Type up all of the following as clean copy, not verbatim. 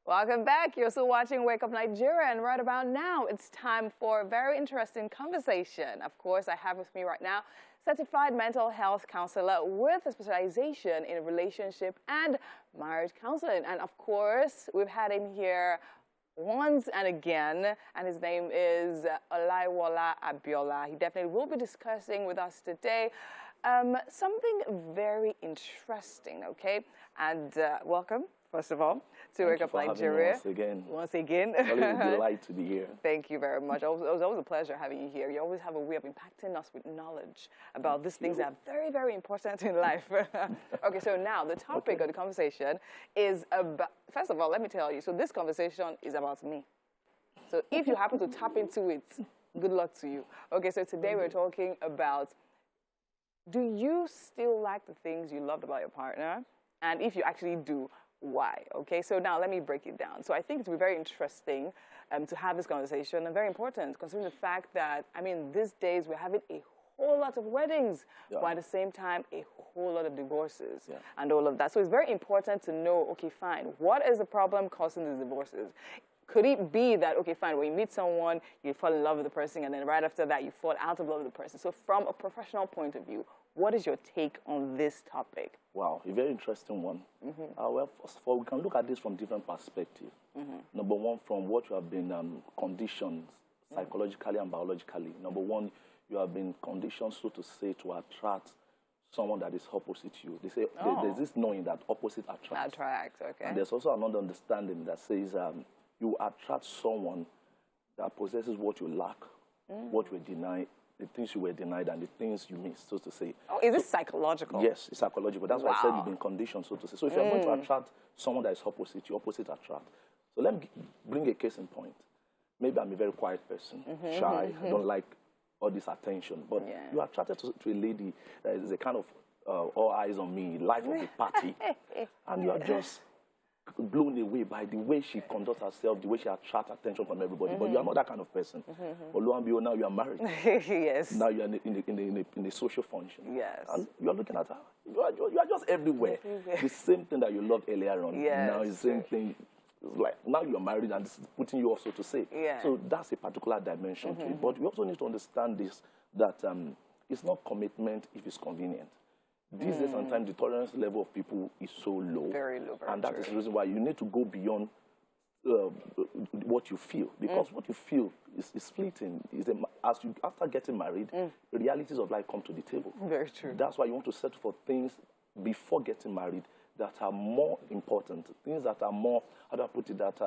Welcome back. You're still watching Wake Up Nigeria, and right about now, it's time for a very interesting conversation. Of course, I have with me right now certified mental health counselor with a specialization in relationship and marriage counseling. And of course, we've had him here once and again, and his name is Olaiwola Abiola. He definitely will be discussing with us today something very interesting, okay? And welcome, first of all, to Wake Up Nigeria. Once again. It's always a delight to be here. Thank you very much. It was always a pleasure having you here. You always have a way of impacting us with knowledge about these things that are very, very important in life. Okay, so now the topic of the conversation is about, first of all, let me tell you, so this conversation is about me. So if you happen to tap into it, good luck to you. Okay, so today we're talking about, do you still like the things you loved about your partner? And if you actually do, why? Okay, so now let me break it down. So I think it will be very interesting to have this conversation, and very important considering the fact that, I mean, these days we're having a whole lot of weddings, but at the same time, a whole lot of divorces and all of that. So it's very important to know, okay, fine, what is the problem causing these divorces? Could it be that, okay, fine, when you meet someone, you fall in love with the person, and then right after that, you fall out of love with the person? So from a professional point of view, what is your take on this topic? Wow, a very interesting one. Well, first of all, we can look at this from different perspectives. Number one, from what you have been conditioned psychologically and biologically. Number one, you have been conditioned, so to say, to attract someone that is opposite you. They say there's this knowing that opposite attracts. Okay. And there's also another understanding that says you attract someone that possesses what you lack, what you deny, the things you were denied, and the things you missed, so to say. Oh, is this psychological? Yes, it's psychological. That's why I said you've been conditioned, so to say. So if you're going to attract someone that is opposite, you opposite attract. So let me bring a case in point. Maybe I'm a very quiet person, shy, I don't like all this attention, but you're attracted to a lady that is a kind of all eyes on me, life of the party, and you are just blown away by the way she conducts herself, the way she attracts attention from everybody. But you are not that kind of person. But lo and behold, now you are married. Yes. Now you are in the social function. Yes. And you are looking at her. You are just everywhere. The same thing that you loved earlier on. Yes. Now it's the same thing. It's like now you are married and this is putting you off, so to say. Yeah. So that's a particular dimension to it. But we also need to understand this, that it's not commitment if it's convenient. These days, sometimes the tolerance level of people is so low. Very low, and that is the reason why you need to go beyond what you feel. Because what you feel is fleeting. After getting married, the realities of life come to the table. Very true. That's why you want to settle for things before getting married that are more important, things that are more, how do I put it, that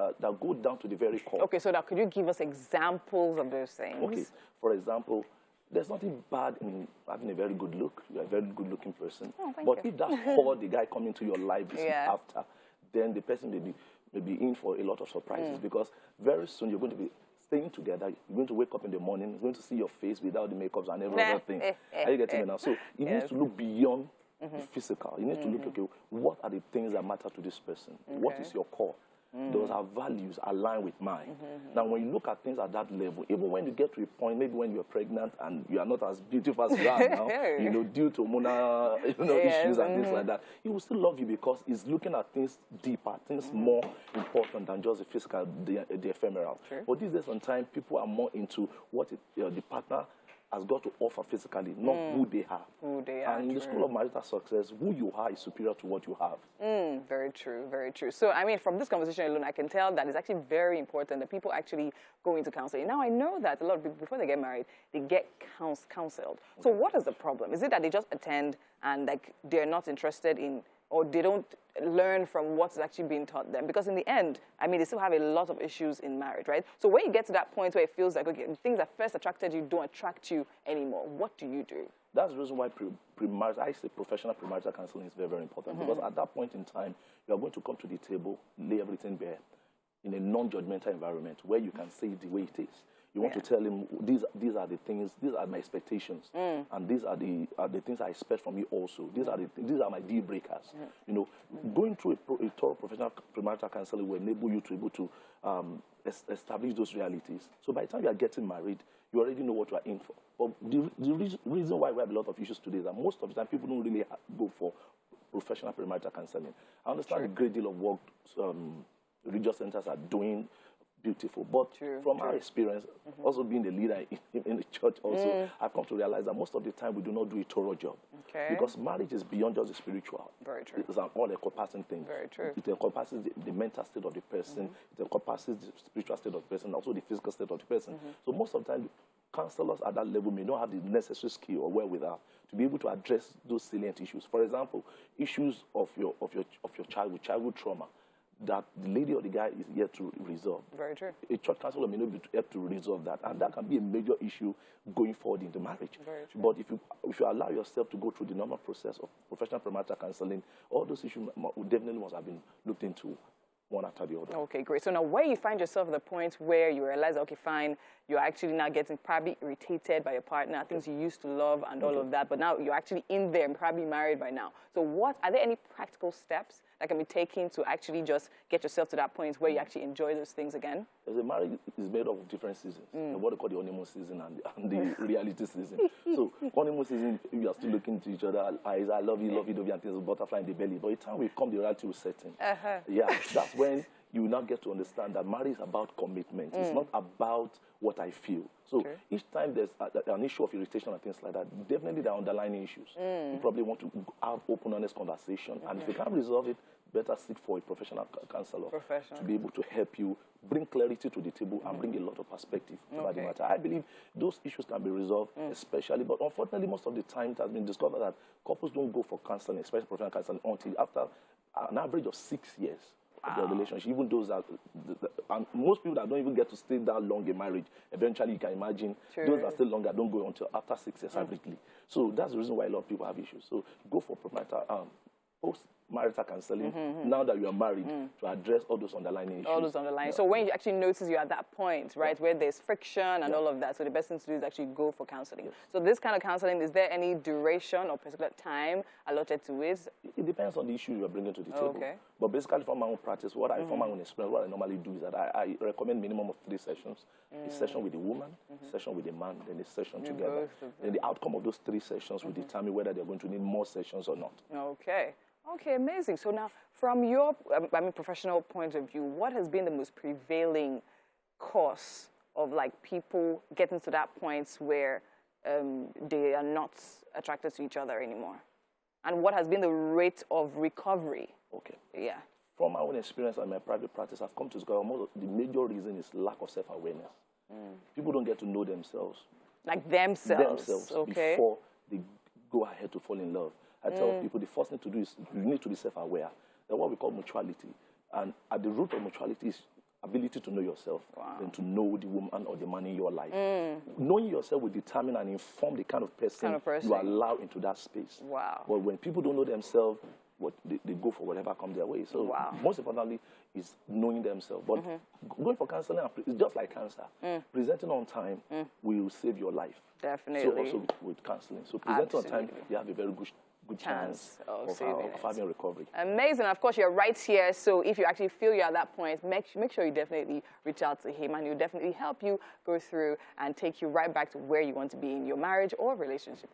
go down to the very core. Okay, so now could you give us examples of those things? Okay, for example, there's nothing bad in having a very good look. You're a very good-looking person. Oh, but if that's all the guy coming to your life is after, then the person may be in for a lot of surprises, because very soon you're going to be staying together. You're going to wake up in the morning. You're going to see your face without the makeups and every other thing. Are you getting me now? So it needs to look beyond the physical. You need to look, okay, what are the things that matter to this person? What is your core? Those are values align with mine. Now, when you look at things at that level, even when you get to a point, maybe when you're pregnant and you are not as beautiful as you are now, due to hormonal issues and things like that, he will still love you because he's looking at things deeper, things more important than just the physical, the ephemeral. But these days, sometimes people are more into what the partner has got to offer physically, not who they are. And in the school of marital success, who you are is superior to what you have. Very true, very true. So, I mean, from this conversation alone, I can tell that it's actually very important that people actually go into counseling. Now, I know that a lot of people, before they get married, they get counseled. So what is the problem? Is it that they just attend and, like, they're not interested in, or they don't learn from what's actually being taught them? Because in the end, I mean, they still have a lot of issues in marriage, right? So when you get to that point where it feels like, okay, the things that first attracted you don't attract you anymore, what do you do? That's the reason why I say professional premarital counseling is very, very important. Because at that point in time, you are going to come to the table, lay everything bare in a non-judgmental environment where you can say it the way it is. You want to tell him, these are the things, these are my expectations, and these are the things I expect from you also. These are my deal breakers. You know, going through a thorough professional premarital counseling will enable you to able to establish those realities. So by the time you are getting married, you already know what you are in for. But the reason why we have a lot of issues today is that most of the time people don't really go for professional premarital counseling. I understand a great deal of work religious centers are doing beautiful. But from our experience, also being a leader in the church also, I've come to realize that most of the time we do not do a thorough job. Okay. Because marriage is beyond just the spiritual. Very true. It's an all-encompassing thing. Very true. It encompasses the mental state of the person. It encompasses the spiritual state of the person, also the physical state of the person. So most of the time, counselors at that level may not have the necessary skill or wherewithal to be able to address those salient issues. For example, issues of your child with childhood trauma that the lady or the guy is yet to resolve. Very true. A church counselor may not be able to resolve that, and that can be a major issue going forward in the marriage. Very true. But if you allow yourself to go through the normal process of professional premarital counseling, all those issues definitely must have been looked into one after the other. Okay, great. So now where you find yourself at the point where you realize, okay, fine, you're actually now getting probably irritated by your partner, things you used to love and all of that, but now you're actually in there and probably married by now. So are there any practical steps that can be taken to actually just get yourself to that point where you actually enjoy those things again? The marriage is made up of different seasons. What they call the honeymoon season and the reality season. So honeymoon season, you are still looking to each other, eyes, I love you, and things, butterfly in the belly. By the time we come, the reality will set in. Yeah, that's when you will now get to understand that marriage is about commitment. It's not about what I feel. So each time there's an issue of irritation and things like that, definitely there are underlying issues. You probably want to have open, honest conversation. And if you can't resolve it, better seek for a professional counselor to be able to help you bring clarity to the table and bring a lot of perspective about the matter. I believe those issues can be resolved, especially, but unfortunately, most of the time it has been discovered that couples don't go for counseling, especially professional counseling, until after an average of 6 years. Their relationship, even those that, and most people that don't even get to stay that long in marriage, eventually you can imagine those that stay longer don't go until after 6 years averagely. So that's the reason why a lot of people have issues. So go for post-marital counseling now that you are married to address all those underlying issues. All those underlying. So when you actually notice you're at that point, right, where there's friction and all of that, so the best thing to do is actually go for counseling. So this kind of counseling, is there any duration or particular time allotted to it? It depends on the issue you're bringing to the table. But basically, from my own practice, from my own experience, what I normally do is that I recommend minimum of 3 sessions. A session with the woman, a session with the man, then a session together. Then the outcome of those 3 sessions will determine whether they're going to need more sessions or not. Okay, amazing. So now, from your professional point of view, what has been the most prevailing cause of people getting to that point where they are not attracted to each other anymore? And what has been the rate of recovery? Okay. Yeah. From my own experience and my private practice, I've come to discover the major reason is lack of self-awareness. People don't get to know themselves. Like themselves before they go ahead to fall in love. I tell people the first thing to do is you need to be self-aware. That's what we call mutuality. And at the root of mutuality is ability to know yourself and to know the woman or the man in your life. Knowing yourself will determine and inform the kind of person you allow into that space. But when people don't know themselves, they go for whatever comes their way. So most importantly is knowing themselves. But going for counseling is just like cancer. Presenting on time will save your life. Definitely. So also with counseling. So presenting on time, you have a very good chance of having recovery. Amazing. Of course, you're right here. So if you actually feel you're at that point, make sure you definitely reach out to him, and he'll definitely help you go through and take you right back to where you want to be in your marriage or relationship.